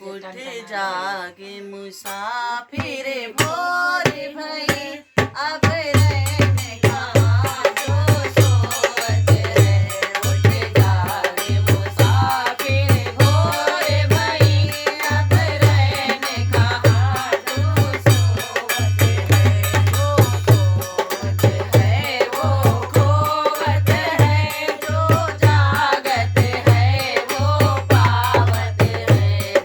उठ जागे मुसाफिर भोर भई, अब रहने कहाँ जो सोवत है। उठ जागे मुसाफिर भोर भई, अब रहने कहाँ जो सोवत है। जो सोवत है वो खोवत है, जो जागत है वो पावत है।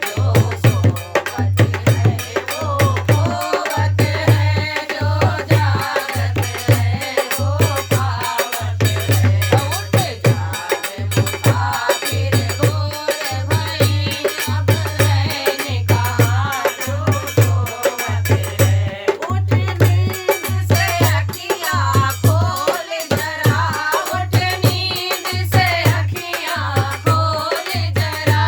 जो सोवत है वो खोवत है, जो जागत है वो पावत है। उठ जागे मुसाफिर भोर भई, अब रहने कहाँ जो सोवत है। उठ नींद से अखियाँ खोल जरा, उठ नींद से अखियाँ खोल जरा,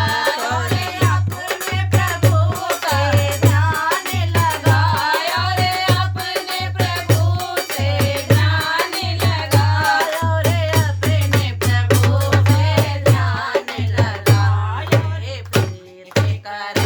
और अपने प्रभु से ध्यान लगा, और अपने प्रभु से ध्यान लगा, और अपने प्रभु से ध्यान लगा। और फिर के कर